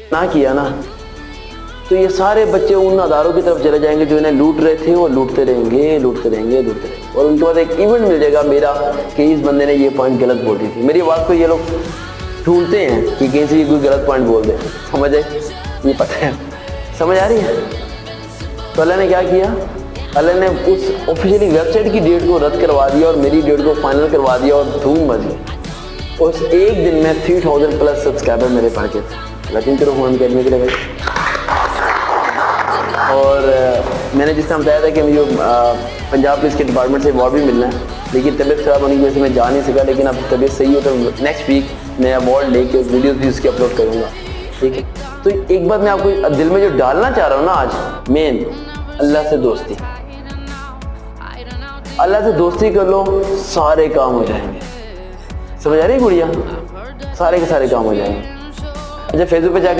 ना किया ना तो ये सारे बच्चे उन अदारों की तरफ चले जाएंगे जो इन्हें लूट रहे थे, वो लूटते रहेंगे लूटते रहेंगे लूटते रहेंगे, और उनके बाद एक इवेंट मिल जाएगा मेरा कि इस बंदे ने ये पॉइंट गलत बोल दी थी। मेरी बात को ये लोग ढूंढते हैं कि कहीं से कोई गलत पॉइंट बोल दे, समझ आए? ये पता है, समझ आ रही है? तो अल्लाह ने क्या किया, अल्लाह ने उस ऑफिशियली वेबसाइट की डेट को रद्द करवा दिया और मेरी डेट को फाइनल करवा दिया और धूम मच गई। उस एक दिन में 3000 प्लस सब्सक्राइबर मेरे पड़ गए थे। लेकिन चलो होम अकेडमी के लिए भाई। और मैंने जिस तरह बताया था कि मुझे पंजाब पुलिस के डिपार्टमेंट से अवार्ड भी मिलना है, लेकिन तबीयत ख़राब होने की वजह से मैं जा नहीं सका। लेकिन अब तबीयत सही हो तो नेक्स्ट वीक मैं अवार्ड लेके वीडियोस भी उसकी अपलोड करूँगा, ठीक है? तो एक बात मैं आपको दिल में जो डालना चाह रहा हूँ ना आज, मेन अल्लाह से दोस्ती। अल्लाह से दोस्ती कर लो, सारे काम हो जाएंगे। समझ आ रही है गुड़िया? सारे के सारे काम हो जाएंगे। अच्छा, फेसबुक पे जाकर